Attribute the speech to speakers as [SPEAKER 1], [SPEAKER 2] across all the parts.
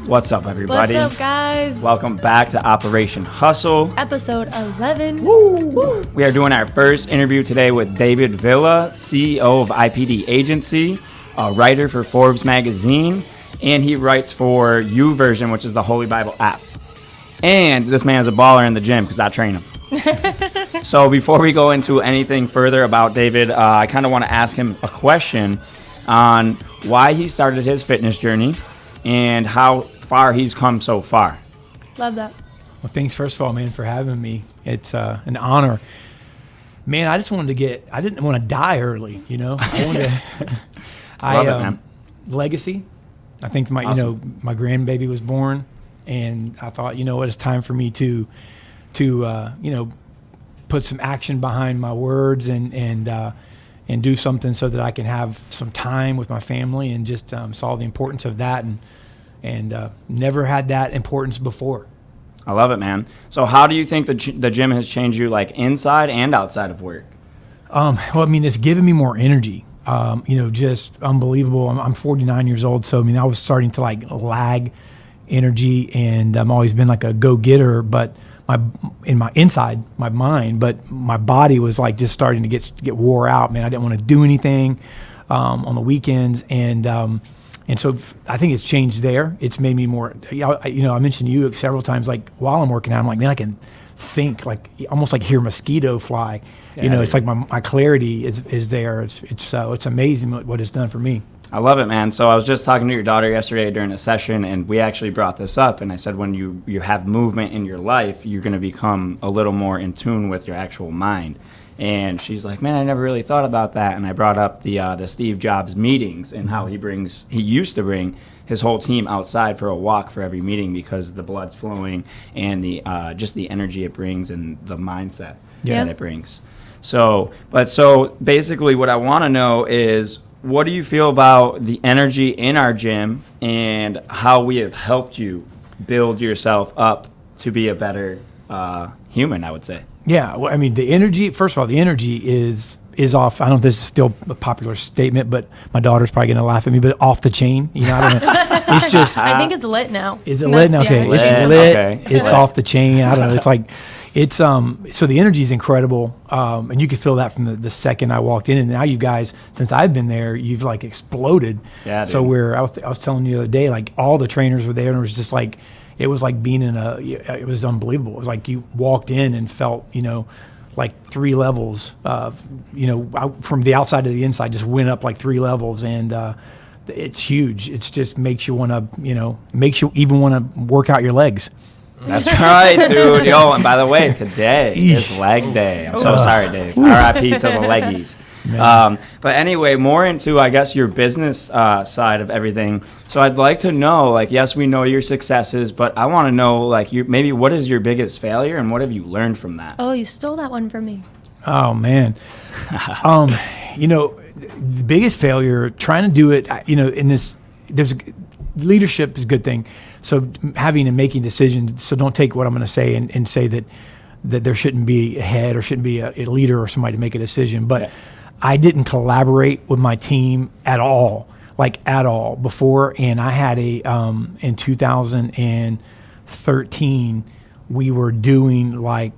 [SPEAKER 1] What's up, everybody?
[SPEAKER 2] What's up, guys?
[SPEAKER 1] Welcome back to Operation Hustle.
[SPEAKER 2] Episode 11.
[SPEAKER 1] Woo! Woo! We are doing our first interview today with David Villa, CEO of IPD Agency, a writer for Forbes magazine, and he writes for YouVersion, which is the Holy Bible app. And this man is a baller in the gym because I train him. So before we go into anything further about David, I kind of want to ask him a question on why he started his fitness journey and how far he's come so far.
[SPEAKER 2] Love that.
[SPEAKER 3] Well, thanks first of all, man, for having me. It's an honor. Man, I didn't want to die early, you know. I wanted to,
[SPEAKER 1] Love it, man.
[SPEAKER 3] Legacy. I think my grandbaby was born, and I thought, it's time for me to put some action behind my words and do something so that I can have some time with my family, and just saw the importance of that, and never had that importance before.
[SPEAKER 1] I love it, man. So how do you think the gym has changed you, like inside and outside of work?
[SPEAKER 3] Well, I mean, it's given me more energy. Just unbelievable. I'm 49 years old, so I mean, I was starting to like lag energy, and I've always been like a go-getter, but my mind, but my body was like just starting to get wore out. Man, I didn't want to do anything on the weekends, and so I think it's changed there. It's made me more. I mentioned to you several times, like while I'm working out, I'm like, man, I can think, like almost like hear a mosquito fly.
[SPEAKER 1] Yeah,
[SPEAKER 3] it's like my clarity is there. It's amazing what it's done for me.
[SPEAKER 1] I love it, man. So I was just talking to your daughter yesterday during a session, and we actually brought this up, and I said when you have movement in your life, you're going to become a little more in tune with your actual mind. And she's like, man, I never really thought about that. And I brought up the Steve Jobs meetings and how he used to bring his whole team outside for a walk for every meeting because the blood's flowing and the just the energy it brings and the mindset that it brings. So basically what I want to know is, what do you feel about the energy in our gym and how we have helped you build yourself up to be a better human, I would say?
[SPEAKER 3] Yeah, well, I mean, the energy, first of all, the energy is off. I don't know if this is still a popular statement, but my daughter's probably going to laugh at me, but off the chain. I don't know. It's just.
[SPEAKER 2] I think it's lit now.
[SPEAKER 3] Is it lit now? Okay.
[SPEAKER 2] Yeah,
[SPEAKER 3] it's lit.
[SPEAKER 1] Okay.
[SPEAKER 3] It's
[SPEAKER 1] lit.
[SPEAKER 3] Off the chain. I don't know. It's like, so the energy is incredible. And you could feel that from the second I walked in. And now you guys, since I've been there, you've like exploded.
[SPEAKER 1] Yeah, dude.
[SPEAKER 3] So I was telling you the other day, like all the trainers were there, and it was just like, it was like being it was unbelievable. It was like you walked in and felt, like 3 levels of, from the outside to the inside, just went up like 3 levels. And it's huge. It just makes you want to, makes you even want to work out your legs.
[SPEAKER 1] That's right, dude. Yo, and by the way, today is leg day. I'm so sorry, Dave. R.I.P. to the leggies. But anyway, more into, I guess, your business side of everything. So I'd like to know, like, yes, we know your successes, but I want to know, like, maybe what is your biggest failure and what have you learned from that?
[SPEAKER 2] Oh, you stole that one from me.
[SPEAKER 3] Oh, man. The biggest failure, trying to do it, in this, leadership is a good thing. So having and making decisions, so don't take what I'm going to say and say that there shouldn't be a head or shouldn't be a leader or somebody to make a decision. But I didn't collaborate with my team at all before. And I had in 2013, we were doing like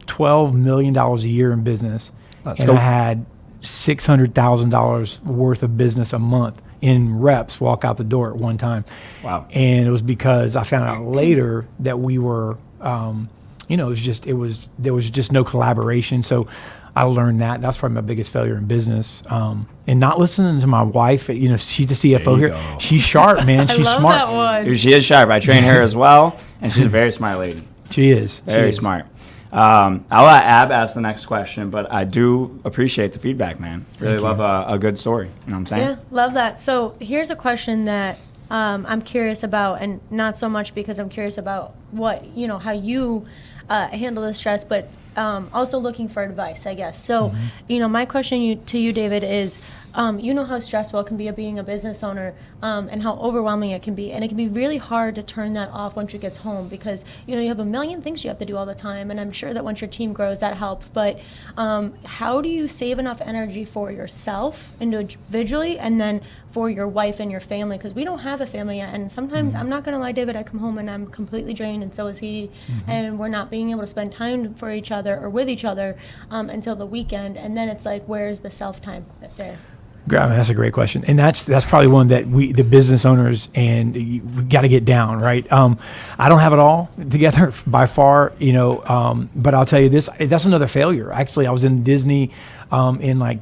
[SPEAKER 3] $12 million a year in business. I had $600,000 worth of business a month in reps walk out the door at one time.
[SPEAKER 1] Wow.
[SPEAKER 3] And it was because I found out later that we were, there was just no collaboration. So I learned that. That's probably my biggest failure in business. And not listening to my wife, she's the CFO here.
[SPEAKER 1] Go.
[SPEAKER 3] She's sharp, man. She's
[SPEAKER 2] I love
[SPEAKER 3] smart.
[SPEAKER 2] that one.
[SPEAKER 1] She is sharp. I train her as well, and she's a very smart lady.
[SPEAKER 3] She is.
[SPEAKER 1] Very smart. I'll let Ab ask the next question, but I do appreciate the feedback, man. Really love a good story. You know what I'm saying?
[SPEAKER 2] Yeah, love that. So here's a question that I'm curious about, and not so much because I'm curious about what, how you handle the stress, but also looking for advice, I guess. So, my question to you, David, is, how stressful it can be being a business owner, and how overwhelming it can be. And it can be really hard to turn that off once you get home because, you know, you have a million things you have to do all the time. And I'm sure that once your team grows, that helps. But how do you save enough energy for yourself individually and then for your wife and your family? Because we don't have a family yet. And sometimes, I'm not going to lie, David, I come home and I'm completely drained, and so is he. And we're not being able to spend time for each other or with each other until the weekend. And then it's like, where's the self-time there?
[SPEAKER 3] That's a great question, and that's probably one that the business owners, and we got to get down, right? I don't have it all together by far, you know, but I'll tell you this: that's another failure. Actually, I was in Disney in like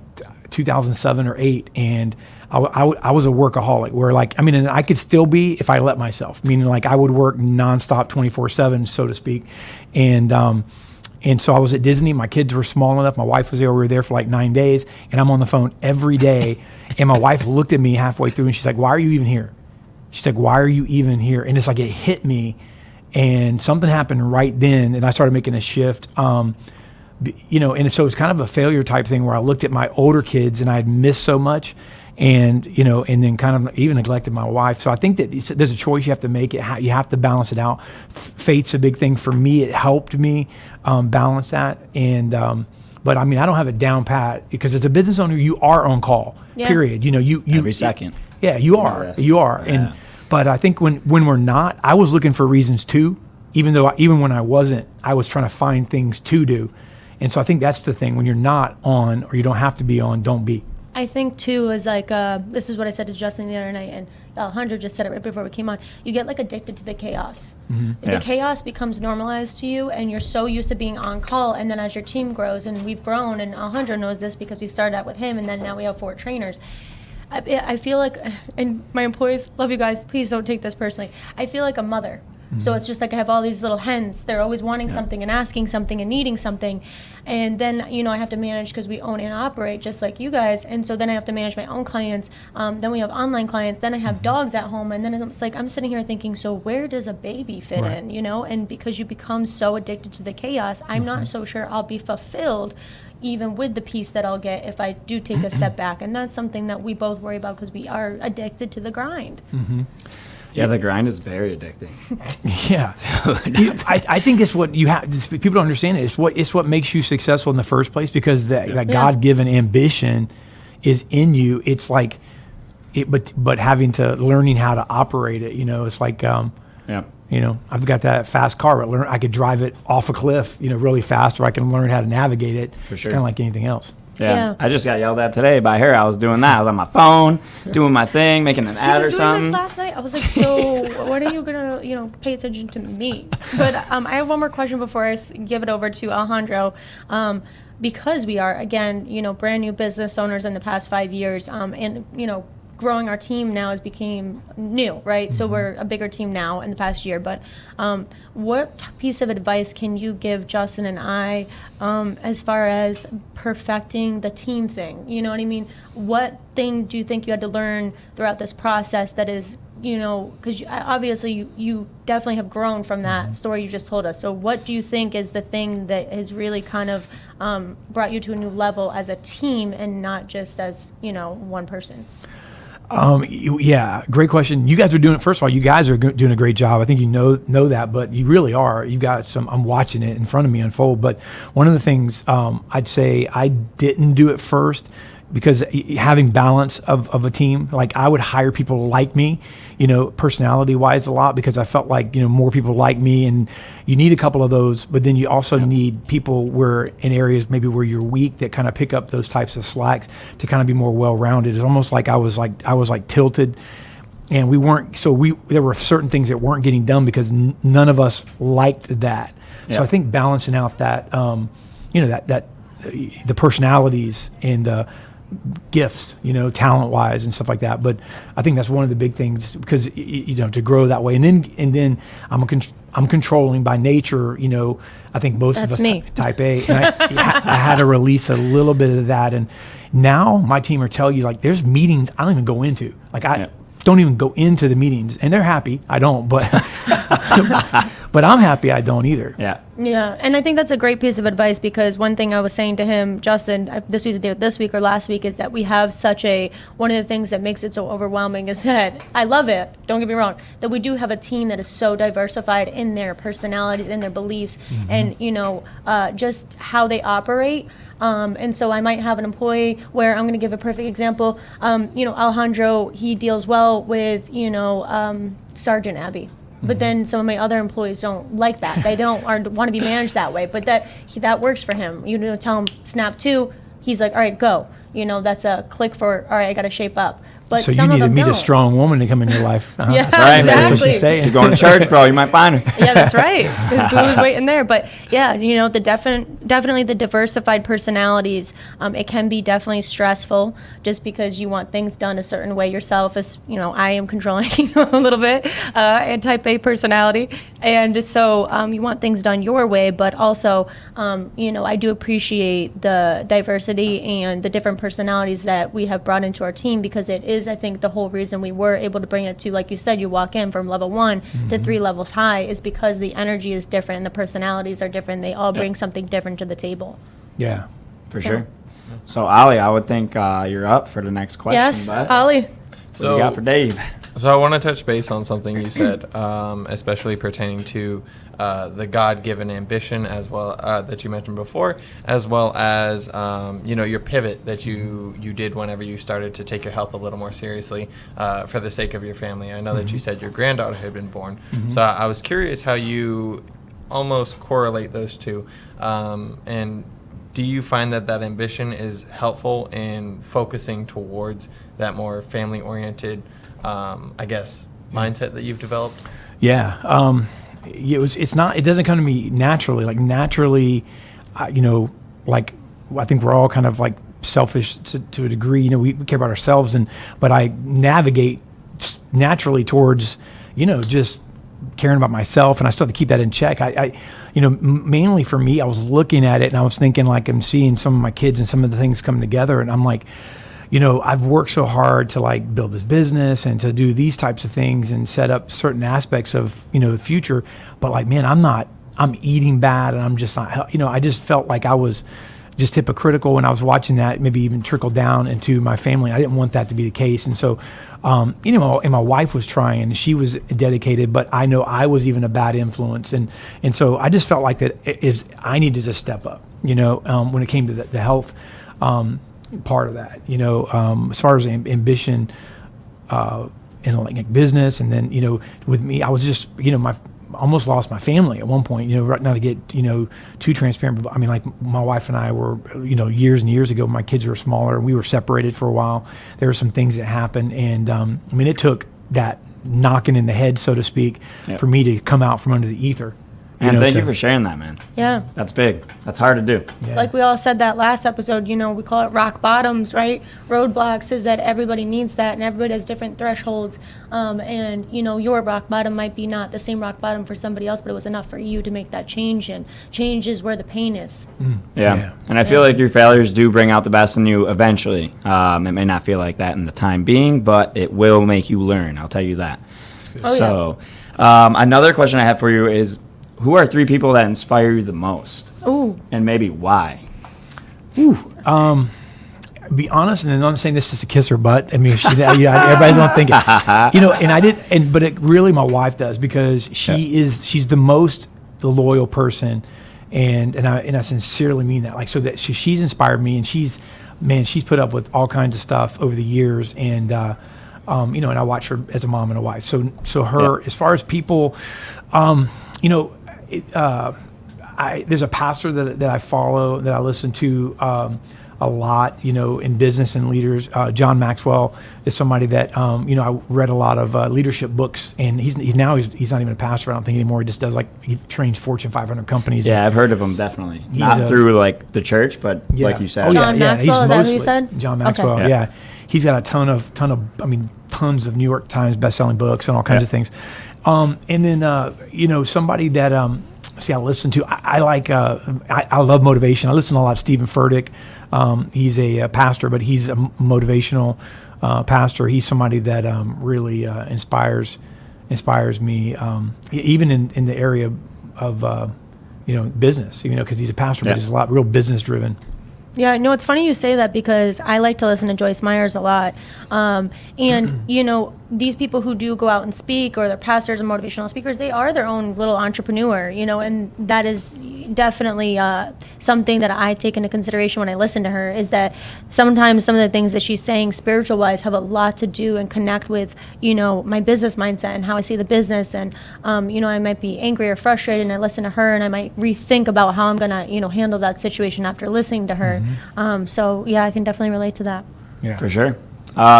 [SPEAKER 3] 2007 or 8, and I was a workaholic. Where like, I mean, and I could still be if I let myself. Meaning, like, I would work nonstop, 24/7, so to speak, And so I was at Disney. My kids were small enough. My wife was there. We were there for like 9 days. And I'm on the phone every day. And my wife looked at me halfway through and she's like, why are you even here? She's like, why are you even here? And it's like it hit me. And something happened right then. And I started making a shift. You know, and so it's kind of a failure type thing where I looked at my older kids and I had missed so much. And, you know, and then kind of even neglected my wife. So I think that there's a choice you have to make. You have to balance it out. Faith's a big thing for me. It helped me balance that. And, but I mean, I don't have it down pat because as a business owner, you are on call, period. You know, you
[SPEAKER 1] every second.
[SPEAKER 3] Yeah, you are.
[SPEAKER 1] Yes.
[SPEAKER 3] You are.
[SPEAKER 1] Yeah.
[SPEAKER 3] And, but I think when we're not, I was looking for reasons too, even when I wasn't, I was trying to find things to do. And so I think that's the thing. When you're not on or you don't have to be on, don't be.
[SPEAKER 2] I think too is like this is what I said to Justin the other night, and Alejandro just said it right before we came on. You get like addicted to the chaos. The chaos becomes normalized to you, and you're so used to being on call. And then as your team grows, and we've grown, and Alejandro knows this because we started out with him, and then now we have 4 trainers. I feel like, and my employees, love you guys. Please don't take this personally. I feel like a mother. So it's just like I have all these little hens. They're always wanting something and asking something and needing something. And then, you know, I have to manage because we own and operate just like you guys. And so then I have to manage my own clients. Then we have online clients. Then I have dogs at home. And then it's like I'm sitting here thinking, so where does a baby fit in, you know? And because you become so addicted to the chaos, I'm not so sure I'll be fulfilled even with the peace that I'll get if I do take a step back. And that's something that we both worry about because we are addicted to the grind.
[SPEAKER 1] Yeah, the grind is very addicting.
[SPEAKER 3] Yeah, I think it's what you have. People don't understand it. It's what makes you successful in the first place because that God-given ambition is in you. It's like, but having to learning how to operate it. You know, it's like, you know, I've got that fast car, but I could drive it off a cliff, you know, really fast, or I can learn how to navigate it. For sure. It's kind of like anything else.
[SPEAKER 1] Yeah, I just got yelled at today by her. I was doing that. I was on my phone, doing my thing, making an ad or something.
[SPEAKER 2] Doing this last night. I was like, so when are you gonna, you know, pay attention to me? But I have one more question before I give it over to Alejandro. Because we are, again, you know, brand new business owners in the past 5 years, and you know, growing our team now has became new, right? So we're a bigger team now in the past year. But what piece of advice can you give Justin and I as far as perfecting the team thing? You know what I mean? What thing do you think you had to learn throughout this process that is, you know, because obviously you definitely have grown from that story you just told us. So what do you think is the thing that has really kind of brought you to a new level as a team and not just as, you know, one person?
[SPEAKER 3] Yeah, great question. You guys are doing it. First of all, you guys are doing a great job. I think you know that, but you really are. You've got some. I'm watching it in front of me unfold. But one of the things I'd say I didn't do it first because having balance of a team, like I would hire people like me, you know, personality wise a lot because I felt like, you know, more people like me, and you need a couple of those, but then you also need people where in areas maybe where you're weak that kind of pick up those types of slacks to kind of be more well-rounded. It's almost like I was like tilted, and there were certain things that weren't getting done because none of us liked that. So I think balancing out that, you know, that the personalities and the gifts, you know, talent-wise and stuff like that. But I think that's one of the big things because, you know, to grow that way. And then I'm controlling by nature, you know. I think most of us type A. And I had to release a little bit of that. And now my team will tell you, like, there's meetings I don't even go into. Like, don't even go into the meetings, and they're happy. I don't, but but I'm happy I don't either.
[SPEAKER 1] Yeah.
[SPEAKER 2] Yeah, and I think that's a great piece of advice, because one thing I was saying to him, Justin, this week or last week, is that we have one of the things that makes it so overwhelming is that, I love it, don't get me wrong, that we do have a team that is so diversified in their personalities, in their beliefs, and, just how they operate. And so I might have an employee where, I'm going to give a perfect example, Alejandro, he deals well with, Sergeant Abby. But then some of my other employees don't like that. They don't want to be managed that way. But that works for him. Tell him snap 2. He's like, all right, go. That's a click for, all right, I got to shape up. But
[SPEAKER 3] So you
[SPEAKER 2] some
[SPEAKER 3] need
[SPEAKER 2] of
[SPEAKER 3] to
[SPEAKER 2] them
[SPEAKER 3] meet
[SPEAKER 2] don't.
[SPEAKER 3] a strong woman to come in your life.
[SPEAKER 2] Yeah,
[SPEAKER 1] That's right.
[SPEAKER 3] That's what she's
[SPEAKER 2] exactly.
[SPEAKER 3] saying.
[SPEAKER 1] You're going to church, bro. You might find her.
[SPEAKER 2] Yeah, that's right. His boo is waiting there. But yeah, definitely the diversified personalities. It can be definitely stressful, just because you want things done a certain way yourself. As I am controlling a little bit, and type A personality, and so you want things done your way. But also, I do appreciate the diversity and the different personalities that we have brought into our team, because it is, I think, the whole reason we were able to bring it to, like you said, you walk in from level 1 to 3 levels high, is because the energy is different and the personalities are different. They all bring something different to the table.
[SPEAKER 3] Yeah.
[SPEAKER 1] For sure. So, Ali, I would think you're up for the next question.
[SPEAKER 2] Yes,
[SPEAKER 1] but
[SPEAKER 2] Ollie.
[SPEAKER 1] What do you got for Dave?
[SPEAKER 4] So I want to touch base on something you said, especially pertaining to the God-given ambition, as well that you mentioned before, as well as your pivot that you did whenever you started to take your health a little more seriously for the sake of your family. I know that you said your granddaughter had been born, so I was curious how you almost correlate those two, and do you find that ambition is helpful in focusing towards that more family-oriented mindset that you've developed?
[SPEAKER 3] Yeah. It doesn't come to me naturally. Like naturally, I think we're all kind of like selfish to a degree. We care about ourselves, but I navigate naturally towards, just caring about myself, and I still have to keep that in check. Mainly for me, I was looking at it and I was thinking, like, I'm seeing some of my kids and some of the things come together, and I'm like, I've worked so hard to like build this business and to do these types of things and set up certain aspects of, the future. But like, man, I'm eating bad, and I'm just not, I just felt like I was just hypocritical when I was watching that, maybe even trickle down into my family. I didn't want that to be the case. And so, and my wife was trying, and she was dedicated, but I know I was even a bad influence. And so I just felt like I needed to step up, when it came to the health, part of that, as far as ambition, in like business. And then, with me, I was just, almost lost my family at one point, right now, to get, too transparent. But I mean, like my wife and I were, years and years ago, my kids were smaller and we were separated for a while. There were some things that happened. And, it took that knocking in the head, so to speak, for me to come out from under the ether.
[SPEAKER 1] And thank you for sharing that, man.
[SPEAKER 2] Yeah.
[SPEAKER 1] That's big. That's hard to do.
[SPEAKER 3] Yeah.
[SPEAKER 2] Like we all said that last episode, we call it rock bottoms, right? Roadblocks is that everybody needs that, and everybody has different thresholds. And, your rock bottom might be not the same rock bottom for somebody else, but it was enough for you to make that change, and change is where the pain is.
[SPEAKER 1] Yeah. And I feel like your failures do bring out the best in you eventually. It may not feel like that in the time being, but it will make you learn. I'll tell you that.
[SPEAKER 2] Oh,
[SPEAKER 1] So, another question I have for you is, who are 3 people that inspire you the most?
[SPEAKER 2] Ooh.
[SPEAKER 1] And maybe why?
[SPEAKER 3] Be honest, and I'm not saying this is to kiss her butt. I mean, everybody's gonna think it, but it really, my wife does, because she's the most loyal person, and I sincerely mean that. Like, so that she's inspired me, and she's put up with all kinds of stuff over the years, and and I watch her as a mom and a wife. So her, as far as people, there's a pastor that I follow, that I listen to a lot, in business and leaders. John Maxwell is somebody that, I read a lot of leadership books, and he's not even a pastor, I don't think, anymore. He just does, he trains Fortune 500 companies.
[SPEAKER 1] Yeah, I've heard of him, definitely. Not through, the church, but like you said.
[SPEAKER 2] John Maxwell, is that who you said?
[SPEAKER 3] John Maxwell,
[SPEAKER 2] Okay.
[SPEAKER 3] yeah. He's got a ton of, tons of New York Times best-selling books and all kinds of things. And then, somebody that, I listen to. I like. I love motivation. I listen to a lot of Stephen Furtick. He's a pastor, but he's a motivational pastor. He's somebody that really inspires me, even in the area of business. Because he's a pastor, but he's a lot real business driven.
[SPEAKER 2] Yeah, no, it's funny you say that because I like to listen to Joyce Myers a lot. And, these people who do go out and speak, or they're pastors and motivational speakers, they are their own little entrepreneur, and that is definitely something that I take into consideration when I listen to her, is that sometimes some of the things that she's saying spiritual-wise have a lot to do and connect with, my business mindset and how I see the business. And, I might be angry or frustrated, and I listen to her, and I might rethink about how I'm going to, handle that situation after listening to her. So, yeah, I can definitely relate to that.
[SPEAKER 3] Yeah,
[SPEAKER 1] For sure.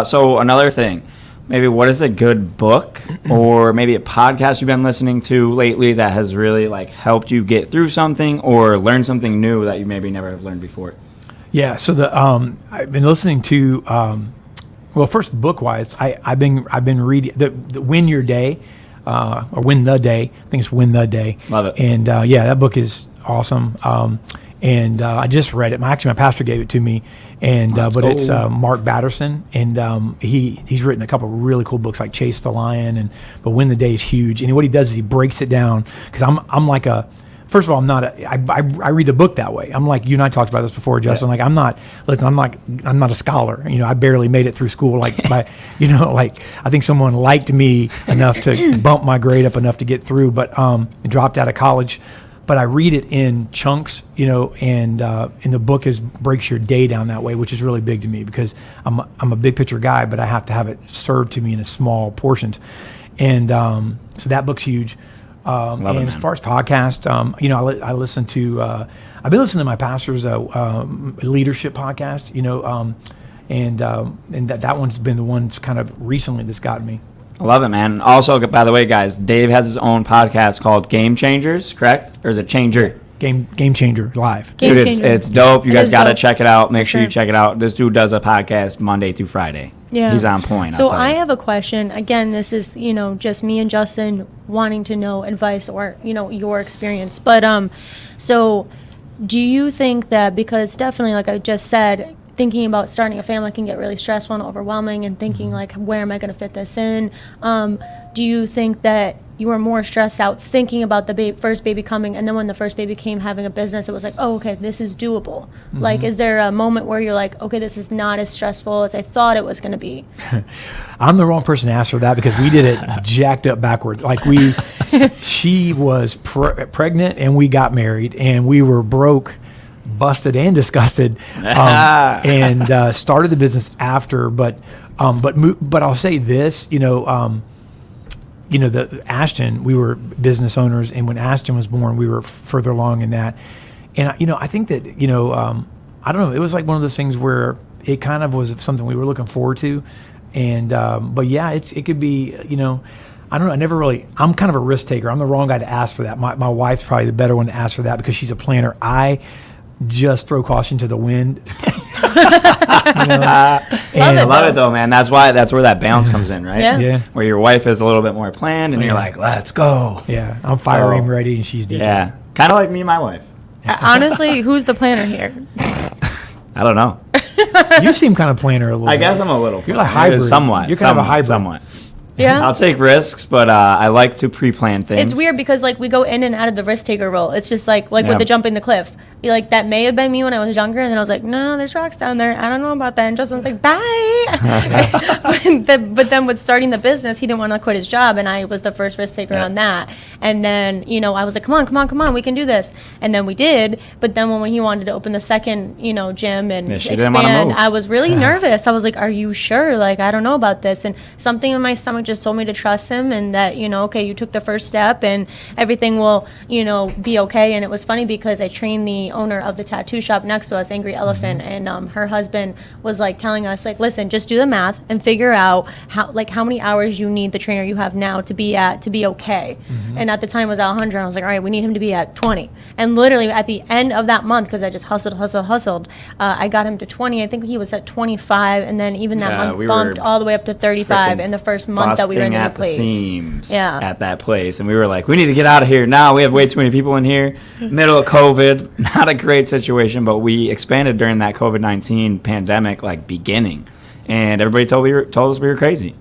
[SPEAKER 1] So another thing, maybe what is a good book or maybe a podcast you've been listening to lately that has really helped you get through something or learn something new that you maybe never have learned before?
[SPEAKER 3] Yeah. So I've been listening to first book wise, I've been reading the Win Your Day or Win the Day. I think it's Win the Day.
[SPEAKER 1] Love it.
[SPEAKER 3] And that book is awesome. And I just read it. Actually, my pastor gave it to me. And it's Mark Batterson, and he's written a couple of really cool books like Chase the Lion, but Win the Day is huge. And what he does is he breaks it down, because I'm like first of all, I'm not I read the book that way. I'm like, you and I talked about this before, Justin.
[SPEAKER 1] Yeah.
[SPEAKER 3] I'm not a scholar. I barely made it through school. I think someone liked me enough to bump my grade up enough to get through, but dropped out of college. But I read it in chunks, and the book breaks your day down that way, which is really big to me, because I'm a big picture guy, but I have to have it served to me in a small portions. And so that book's huge. As far as podcast, I listen to, I've been listening to my pastor's leadership podcast, and that one's been the one that's kind of recently that's gotten me.
[SPEAKER 1] I love it, man. Also, by the way, guys, Dave has his own podcast called Game Changers, correct? Or is it Changer?
[SPEAKER 3] Game Changer Live.
[SPEAKER 2] Game
[SPEAKER 1] Dude,
[SPEAKER 2] Changer.
[SPEAKER 1] it's dope. You guys got to
[SPEAKER 2] dope.
[SPEAKER 1] check it out. Make sure you
[SPEAKER 2] Sure.
[SPEAKER 1] check it out. This dude does a podcast Monday through Friday.
[SPEAKER 2] Yeah.
[SPEAKER 1] He's on point.
[SPEAKER 2] So
[SPEAKER 1] I'll tell
[SPEAKER 2] I
[SPEAKER 1] you.
[SPEAKER 2] have a question. Again, this is, just me and Justin wanting to know advice or, your experience. But so do you think that, because definitely, like I just said, thinking about starting a family can get really stressful and overwhelming, and thinking where am I going to fit this in? Do you think that you were more stressed out thinking about the first baby coming, and then when the first baby came, having a business, it was like, oh, okay, this is doable? Is there a moment where you're like, okay, this is not as stressful as I thought it was going to be?
[SPEAKER 3] I'm the wrong person to ask for that, because we did it jacked up backward. She was pregnant and we got married, and we were broke, busted and disgusted, and started the business after. But I'll say this, the Ashton, we were business owners, and when Ashton was born, we were further along in that. And I think that I don't know, it was like one of those things where it kind of was something we were looking forward to, and but yeah, it could be, I don't know. I never really. I'm kind of a risk taker. I'm the wrong guy to ask for that. My wife's probably the better one to ask for that, because she's a planner. I just throw caution to the wind.
[SPEAKER 1] I love it though, man. That's where that balance comes in, right?
[SPEAKER 2] Yeah.
[SPEAKER 1] Where your wife is a little bit more planned, and you're like, let's go.
[SPEAKER 3] Yeah, I'm fire aim ready, and she's detailed.
[SPEAKER 1] Yeah, kind of like me and my wife.
[SPEAKER 2] Honestly, who's the planner here?
[SPEAKER 1] I don't know.
[SPEAKER 3] You seem kind of planner a little.
[SPEAKER 1] I
[SPEAKER 3] bit.
[SPEAKER 1] guess I'm a little.
[SPEAKER 3] You're like hybrid.
[SPEAKER 1] Somewhat.
[SPEAKER 3] You're kind of a hybrid.
[SPEAKER 1] Somewhat.
[SPEAKER 2] Yeah.
[SPEAKER 1] I'll take risks, but I like to pre-plan things.
[SPEAKER 2] It's weird because we go in and out of the risk taker role. It's just like
[SPEAKER 1] Yeah.
[SPEAKER 2] with the jumping the cliff. That may have been me when I was younger, and then I was like, no, there's rocks down there. I don't know about that. And Justin's like, bye. but then with starting the business, he didn't want to quit his job, and I was the first risk taker on that. And then, I was like, come on, we can do this. And then we did. But then when he wanted to open the second, gym and
[SPEAKER 1] she didn't wanna
[SPEAKER 2] expand,
[SPEAKER 1] move.
[SPEAKER 2] I was really nervous. I was like, are you sure? I don't know about this. And something in my stomach just told me to trust him, and that, okay, you took the first step and everything will, be okay. And it was funny because I trained the the owner of the tattoo shop next to us, Angry Elephant, and her husband was like telling us, like, listen, just do the math and figure out how many hours you need the trainer you have now to be okay. And at the time it was at 100. I was like, all right, we need him to be at 20. And literally at the end of that month, because I just hustled, I got him to 20. I think he was at 25, and then even that month
[SPEAKER 1] we
[SPEAKER 2] bumped
[SPEAKER 1] were
[SPEAKER 2] all the way up to 35 in the first month that we were in the new place.
[SPEAKER 1] Seams at that place, and we were like, we need to get out of here now. We have way too many people in here. Middle of COVID, not a great situation, but we expanded during that COVID-19 pandemic beginning, and everybody told us we were crazy,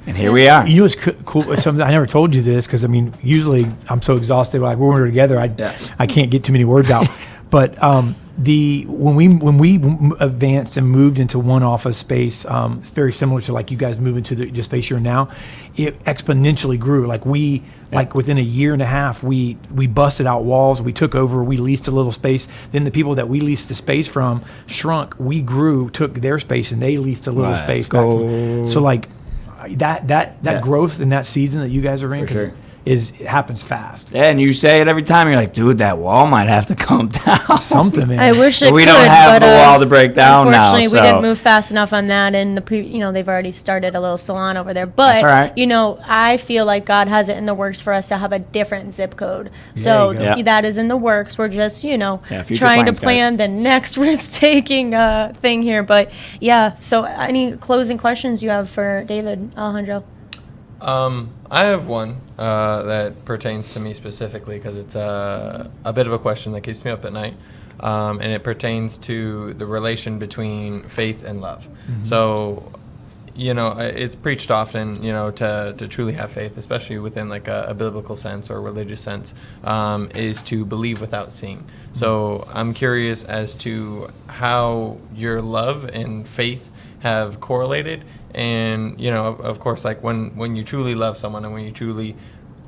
[SPEAKER 1] and here we are.
[SPEAKER 3] You know what's cool? Something I never told you this, because I mean, usually I'm so exhausted. Like when we're together, I can't get too many words out. But when we advanced and moved into one office space, it's very similar to like you guys move into the space you're in now. It exponentially grew. Like within a year and a half, we busted out walls. We took over. We leased a little space. Then the people that we leased the space from shrunk. We grew, took their space, and they leased a little space. So like that growth in that season that you guys are in.
[SPEAKER 1] For sure.
[SPEAKER 3] It happens fast.
[SPEAKER 1] Yeah, and you say it every time. You're like, dude, that wall might have to come down.
[SPEAKER 3] Something, man.
[SPEAKER 2] I wish it could.
[SPEAKER 1] We don't have the wall to break down now.
[SPEAKER 2] Unfortunately, we didn't move fast enough on that, and they've already started a little salon over there. But
[SPEAKER 1] that's all right.
[SPEAKER 2] I feel like God has it in the works for us to have a different zip code. So that is in the works. We're just trying to plan the next risk-taking thing here. But yeah. So any closing questions you have for David, Alejandro?
[SPEAKER 4] I have one that pertains to me specifically because it's a bit of a question that keeps me up at night, and it pertains to the relation between faith and love. So, it's preached often, to truly have faith, especially within like a biblical sense or a religious sense, is to believe without seeing. So I'm curious as to how your love and faith have correlated. And, of course, like when you truly love someone and when you truly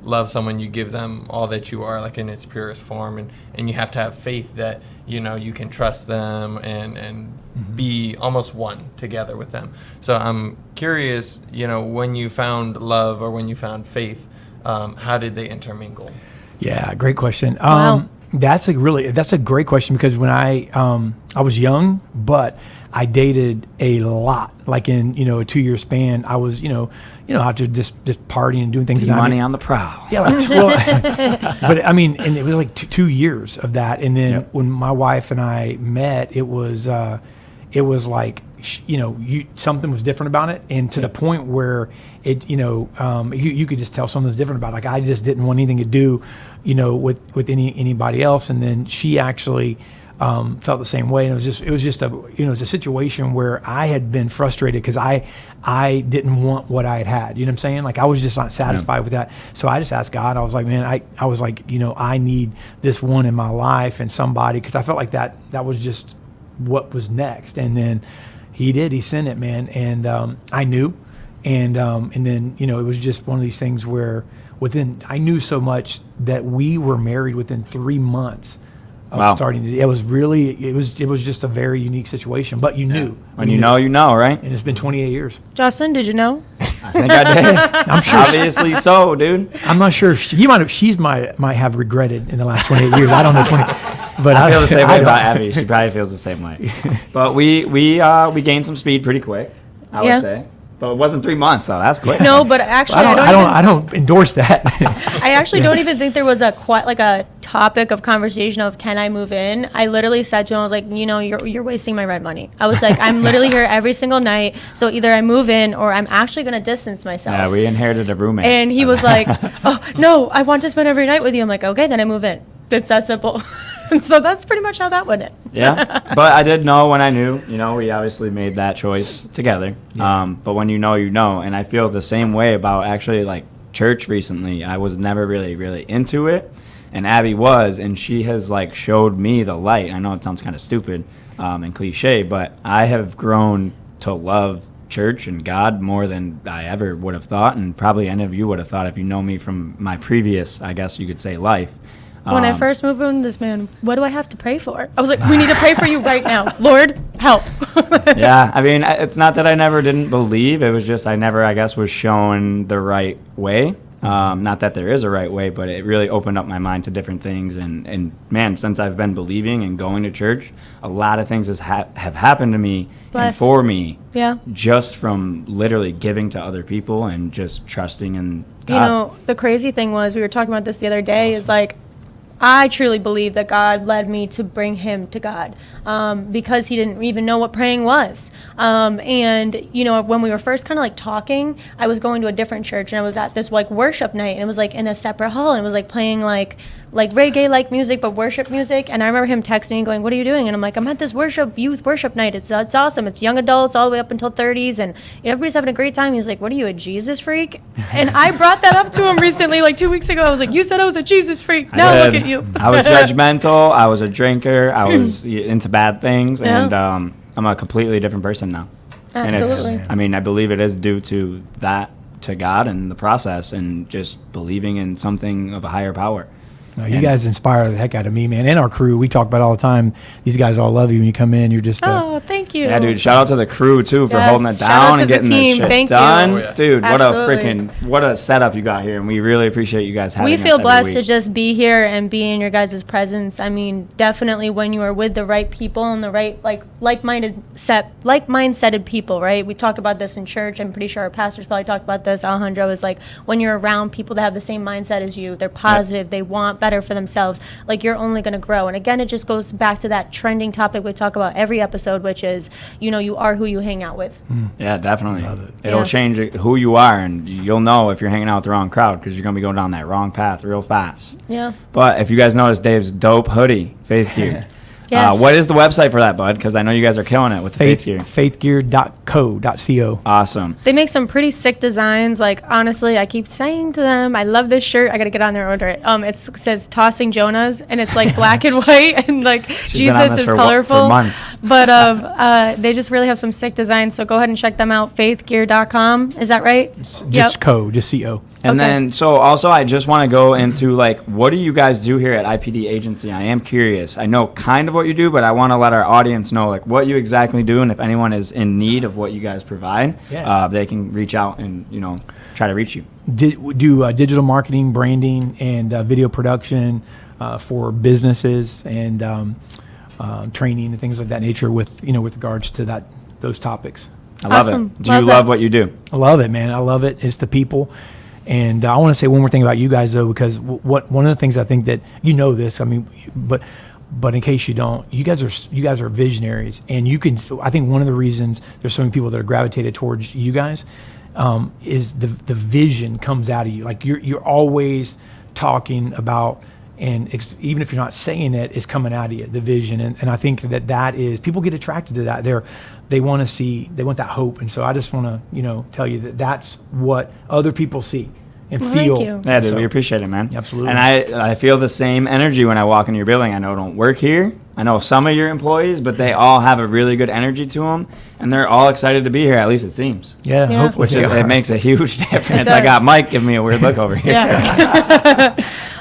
[SPEAKER 4] love someone, you give them all that you are, like in its purest form. And you have to have faith that, you can trust them and be almost one together with them. So I'm curious, when you found love or when you found faith, how did they intermingle?
[SPEAKER 3] Yeah, great question.
[SPEAKER 2] Wow.
[SPEAKER 3] That's a great question because when I was young, but I dated a lot. Like in a 2-year span, I was out there just partying and doing things.
[SPEAKER 1] Money on the prowl.
[SPEAKER 3] Yeah, but I mean, and it was like 2 years of that. And then when my wife and I met, it was like something was different about it, and to the point where it you could just tell something was different about it. Like I just didn't want anything to do with anybody else, and then she actually felt the same way, and it was just a situation where I had been frustrated because I didn't want what I had. You know what I'm saying? Like I was just not satisfied with that. So I just asked God. I was like, man, I was like, I need this one in my life and somebody, because I felt like that was just what was next. And then He sent it, man, and I knew, and then it was just one of these things where I knew so much that we were married within 3 months. Starting to, it was just a very unique situation, but you knew.
[SPEAKER 1] When you know, right?
[SPEAKER 3] And it's been 28 years.
[SPEAKER 2] Justin, did you know?
[SPEAKER 1] I think I did. I'm sure. Obviously so, dude.
[SPEAKER 3] I'm not sure if she might have regretted in the last 28 years. I don't know 20, but
[SPEAKER 1] I feel the same way about Abby. She probably feels the same way. But we gained some speed pretty quick, I would say. But it wasn't 3 months, though. That's quick.
[SPEAKER 2] No, but actually,
[SPEAKER 3] I don't endorse that.
[SPEAKER 2] I actually don't even think there was a topic of conversation of can I move in. I literally said to him, I was like, you're wasting my rent money. I was like, I'm literally here every single night, so either I move in or I'm actually going to distance myself.
[SPEAKER 1] Yeah, we inherited a roommate.
[SPEAKER 2] And he was like, oh no, I want to spend every night with you. I'm like, okay, then I move in. It's that simple. So that's pretty much how that went.
[SPEAKER 1] Yeah, but I did know when I knew. We obviously made that choice together. Yeah. But when you know, and I feel the same way about actually like church recently. I was never really into it, and Abby was, and she has like showed me the light. I know it sounds kind of stupid and cliche, but I have grown to love church and God more than I ever would have thought, and probably any of you would have thought if you know me from my previous, I guess you could say, life.
[SPEAKER 2] When I first moved in this man, what do I have to pray for? I was like, we need to pray for you right now. Lord, help.
[SPEAKER 1] Yeah, I mean, it's not that I never didn't believe. It was just I never, I guess, was shown the right way. Not that there is a right way, but it really opened up my mind to different things. And man, since I've been believing and going to church, a lot of things have happened to me and
[SPEAKER 2] Blessed.
[SPEAKER 1] for me
[SPEAKER 2] Yeah.
[SPEAKER 1] just from literally giving to other people and just trusting in God.
[SPEAKER 2] You know, the crazy thing was, we were talking about this the other day, is like, I truly believe that God led me to bring him to God, because he didn't even know what praying was. And, you know, when we were first kind of like talking, I was going to a different church, and I was at this like worship night, and it was like in a separate hall, and it was like playing like reggae like music, but worship music. And I remember him texting me going, "What are you doing?" And I'm like, "I'm at this youth worship night. It's awesome. It's young adults all the way up until 30s, and everybody's having a great time." He's like, "What are you, a Jesus freak?" And I brought that up to him recently, like 2 weeks ago. I was like, "You said I was a Jesus freak. Now look at you."
[SPEAKER 1] I was judgmental. I was a drinker. I was into bad things, and I'm a completely different person now.
[SPEAKER 2] Absolutely.
[SPEAKER 1] And I mean, I believe it is due to that, to God and the process, and just believing in something of a higher power.
[SPEAKER 3] No, you guys inspire the heck out of me, man, and our crew. We talk about it all the time. These guys all love you when you come in. You're just
[SPEAKER 2] Oh, thank you.
[SPEAKER 1] Yeah, dude. Shout out to the crew too for
[SPEAKER 2] Yes,
[SPEAKER 1] holding it
[SPEAKER 2] shout out
[SPEAKER 1] down
[SPEAKER 2] to
[SPEAKER 1] and
[SPEAKER 2] the
[SPEAKER 1] getting
[SPEAKER 2] team.
[SPEAKER 1] this shit
[SPEAKER 2] Thank you.
[SPEAKER 1] done,
[SPEAKER 4] Oh, yeah.
[SPEAKER 1] dude.
[SPEAKER 2] Absolutely.
[SPEAKER 1] What a setup you got here, and we really appreciate you guys having
[SPEAKER 2] We
[SPEAKER 1] us
[SPEAKER 2] feel
[SPEAKER 1] every
[SPEAKER 2] blessed
[SPEAKER 1] week.
[SPEAKER 2] to just be here and be in your guys' presence. I mean, definitely when you are with the right people and the right like-minded people, right? We talk about this in church. I'm pretty sure our pastors probably talked about this. Alejandro is like, when you're around people that have the same mindset as you, they're positive, they want better for themselves, like you're only going to grow. And again, it just goes back to that trending topic we talk about every episode, which is, you know, you are who you hang out with.
[SPEAKER 1] Yeah, definitely.
[SPEAKER 3] Love it.
[SPEAKER 1] It'll
[SPEAKER 2] Yeah.
[SPEAKER 1] change who you are, and you'll know if you're hanging out with the wrong crowd because you're gonna be going down that wrong path real fast.
[SPEAKER 2] Yeah.
[SPEAKER 1] But if you guys notice Dave's dope hoodie, Faith Gear.
[SPEAKER 2] Yes.
[SPEAKER 1] What is the website for that, bud? Because I know you guys are killing it with the Faith Gear.
[SPEAKER 3] faithgear.co.co.
[SPEAKER 1] Awesome.
[SPEAKER 2] They make some pretty sick designs. Like, honestly, I keep saying to them, I love this shirt. I got to get on there and order it. It says Tossing Jonahs, and it's like black and white, and like
[SPEAKER 1] She's been on
[SPEAKER 2] Jesus
[SPEAKER 1] this
[SPEAKER 2] is
[SPEAKER 1] for
[SPEAKER 2] colorful.
[SPEAKER 1] months.
[SPEAKER 2] But they just really have some sick designs. So go ahead and check them out. Faithgear.com. Is that right?
[SPEAKER 3] Just co, just co.
[SPEAKER 1] And
[SPEAKER 2] Okay.
[SPEAKER 1] then, so also, I just want to go into like, what do you guys do here at IPD Agency? I am curious. I know kind of what you do, but I want to let our audience know like what you exactly do, and if anyone is in need of what you guys provide, they can reach out and try to reach you.
[SPEAKER 3] Do digital marketing, branding, and video production for businesses, and training and things of that nature with regards to those topics.
[SPEAKER 1] I love
[SPEAKER 2] Awesome.
[SPEAKER 1] it. Do you
[SPEAKER 2] Love
[SPEAKER 1] love
[SPEAKER 2] that.
[SPEAKER 1] what you do?
[SPEAKER 3] I love it, man. I love it. It's the people. And I want to say one more thing about you guys, though, because one of the things I think that this, I mean, but in case you don't, you guys are visionaries, and you can. I think one of the reasons there's so many people that are gravitated towards you guys is the vision comes out of you. Like you're always talking about, and even if you're not saying it, it's coming out of you, the vision. And I think that is, people get attracted to that. They want that hope. And so I just want to, tell you that that's what other people see and
[SPEAKER 2] Well,
[SPEAKER 3] feel.
[SPEAKER 2] thank you.
[SPEAKER 1] Yeah, dude,
[SPEAKER 3] So-
[SPEAKER 1] we appreciate it, man.
[SPEAKER 3] Absolutely.
[SPEAKER 1] And I feel the same energy when I walk into your building. I know I don't work here. I know some of your employees, but they all have a really good energy to them, and they're all excited to be here. At least it seems.
[SPEAKER 3] Yeah,
[SPEAKER 2] Yeah.
[SPEAKER 3] hopefully.
[SPEAKER 1] Which is, it makes a huge difference.
[SPEAKER 2] does.
[SPEAKER 1] I got Mike giving me a weird look over here.
[SPEAKER 2] Yeah.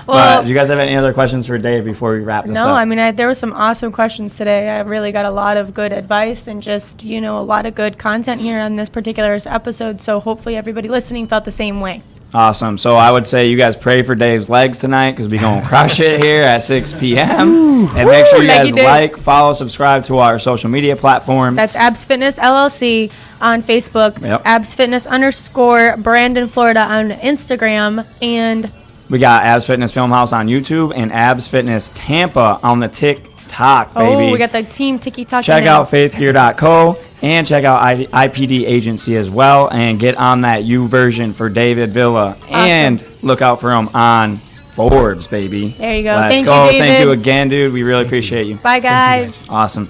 [SPEAKER 1] But
[SPEAKER 2] Well,
[SPEAKER 1] do you guys have any other questions for Dave before we wrap this
[SPEAKER 2] no,
[SPEAKER 1] up?
[SPEAKER 2] I mean, there were some awesome questions today. I really got a lot of good advice and just, a lot of good content here on this particular episode. So hopefully everybody listening felt the same way.
[SPEAKER 1] Awesome. So I would say you guys pray for Dave's legs tonight because we're going to crush it here at 6 p.m. And make sure you
[SPEAKER 2] Leggy
[SPEAKER 1] guys
[SPEAKER 2] Dave.
[SPEAKER 1] like, follow, subscribe to our social media platform.
[SPEAKER 2] That's Abs Fitness LLC on Facebook,
[SPEAKER 1] Yep.
[SPEAKER 2] Abs Fitness _ Brandon, Florida on Instagram, and
[SPEAKER 1] We got Abs Fitness Filmhouse on YouTube and Abs Fitness Tampa on the TikTok, baby.
[SPEAKER 2] we got the team Tiki-Taka.
[SPEAKER 1] Check out faithgear.co and check out IPD Agency as well, and get on that U version for David Villa. And look out for him on Forbes, baby.
[SPEAKER 2] There you go.
[SPEAKER 1] Let's
[SPEAKER 2] Thank you,
[SPEAKER 1] go. Thank
[SPEAKER 2] David.
[SPEAKER 1] you again, dude. We really appreciate you.
[SPEAKER 2] Bye, guys.
[SPEAKER 1] Awesome.